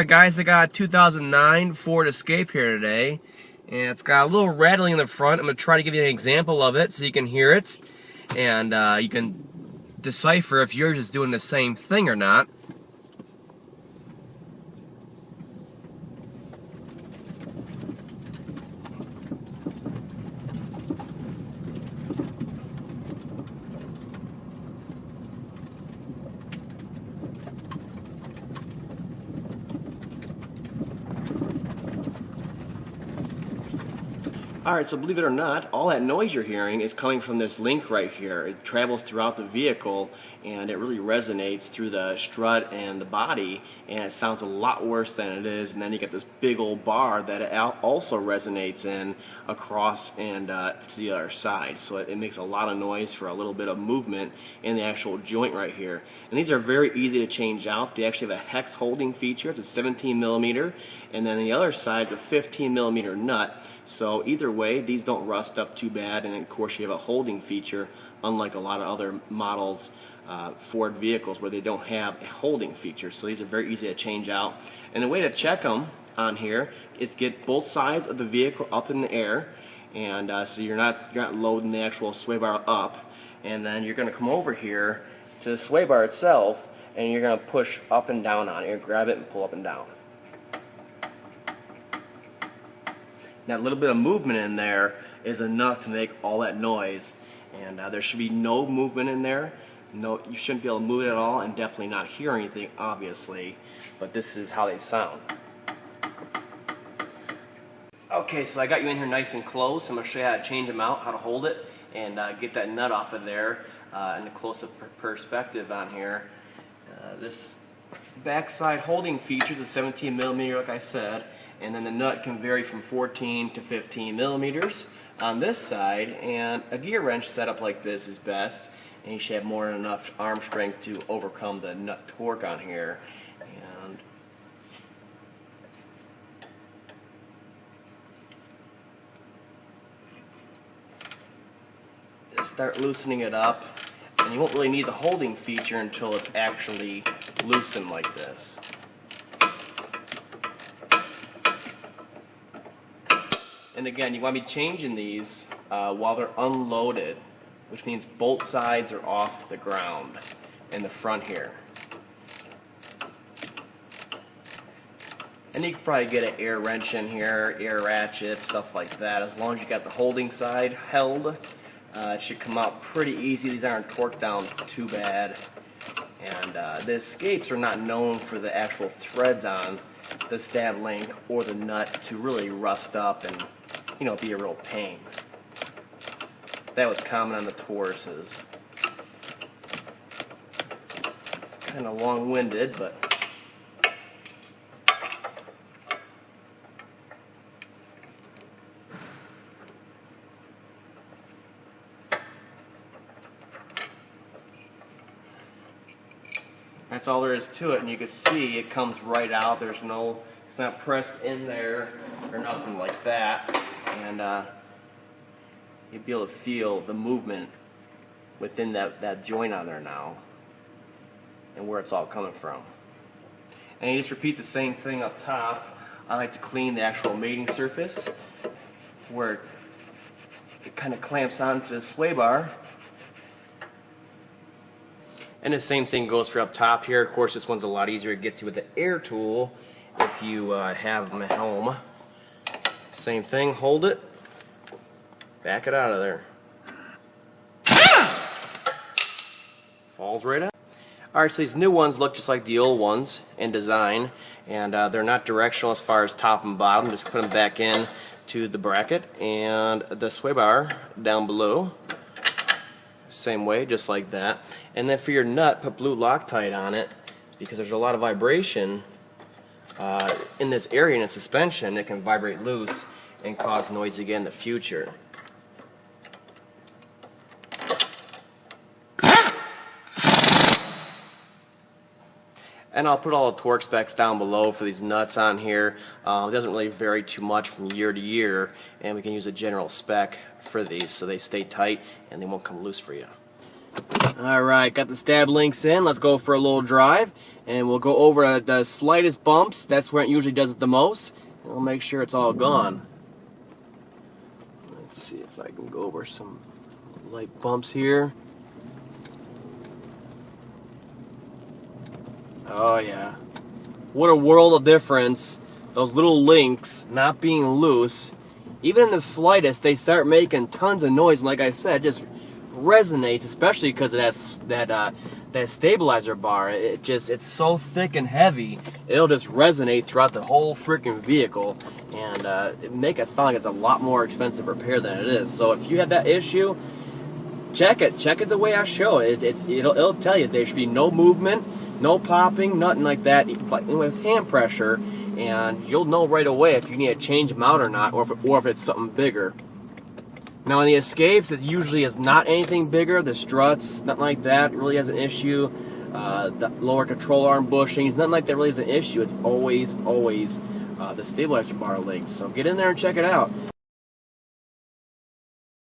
Alright guys, I got a 2009 Ford Escape here today, and it's got a little rattling in the front. I'm going to try to give you an example of it so you can hear it, and you can decipher if yours is doing the same thing or not. Alright, so believe it or not, all that noise you're hearing is coming from this link right here. It travels throughout the vehicle and it really resonates through the strut and the body, and it sounds a lot worse than it is. And then you get this big old bar that it also resonates in across and to the other side. So it makes a lot of noise for a little bit of movement in the actual joint right here. And these are very easy to change out. They actually have a hex holding feature. It's a 17 millimeter, and then the other side is a 15 millimeter nut. So either way, these don't rust up too bad, and of course you have a holding feature, unlike a lot of other models, Ford vehicles, where they don't have a holding feature. So these are very easy to change out. And the way to check them on here is to get both sides of the vehicle up in the air, and so you're not loading the actual sway bar up. And then you're going to come over here to the sway bar itself, and you're going to push up and down on it. You're going to grab it and pull up and down. That little bit of movement in there is enough to make all that noise, and there should be no movement in there. No, you shouldn't be able to move it at all, and definitely not hear anything, obviously, but this is how they sound. Okay, so I got you in here nice and close. I'm going to show you how to change them out, how to hold it, and get that nut off of there in a close-up perspective on here. This backside holding feature is a 17 millimeter, like I said, and then the nut can vary from 14 to 15 millimeters on this side, and a gear wrench setup like this is best, and you should have more than enough arm strength to overcome the nut torque on here. And start loosening it up, and you won't really need the holding feature until it's actually loosened like this. And again, you want to be changing these while they're unloaded, which means both sides are off the ground in the front here. And you can probably get an air wrench in here, air ratchet, stuff like that. As long as you got the holding side held, it should come out pretty easy. These aren't torqued down too bad. And the Escapes are not known for the actual threads on the stab link or the nut to really rust up and, you know, be a real pain. That was common on the Tauruses. It's kind of long-winded, but that's all there is to it. And you can see it comes right out. There's no, it's not pressed in there or nothing like that. And you'll be able to feel the movement within that joint on there now and where it's all coming from. And you just repeat the same thing up top. I like to clean the actual mating surface where it kind of clamps onto the sway bar. And the same thing goes for up top here. Of course, this one's a lot easier to get to with the air tool if you have them at home. Same thing, hold it, back it out of there. Falls right out. Alright, so these new ones look just like the old ones in design, and they're not directional as far as top and bottom. Just put them back in to the bracket and the sway bar down below. Same way, just like that. And then for your nut, put blue Loctite on it, because there's a lot of vibration in this area in the suspension. It can vibrate loose and cause noise again in the future. And I'll put all the torque specs down below for these nuts on here. It doesn't really vary too much from year to year, and we can use a general spec for these so they stay tight and they won't come loose for you. Alright, got the stab links in. Let's go for a little drive. And we'll go over the slightest bumps. That's where it usually does it the most. And we'll make sure it's all gone. Let's see if I can go over some light bumps here. Oh yeah. What a world of difference. Those little links not being loose. Even in the slightest, they start making tons of noise. And like I said, just resonates, especially because of that stabilizer bar. It's so thick and heavy, it'll just resonate throughout the whole freaking vehicle, and make it sound like it's a lot more expensive repair than it is. So if you have that issue, check it the way I show it. It'll tell you there should be no movement, no popping, nothing like that, like with hand pressure, and you'll know right away if you need to change them out or not, or if it's something bigger. Now in the escapes, it usually is not anything bigger. The struts, nothing like that really has an issue. The lower control arm bushings, nothing like that really is an issue. It's always the stabilizer bar links. So get in there and check it out.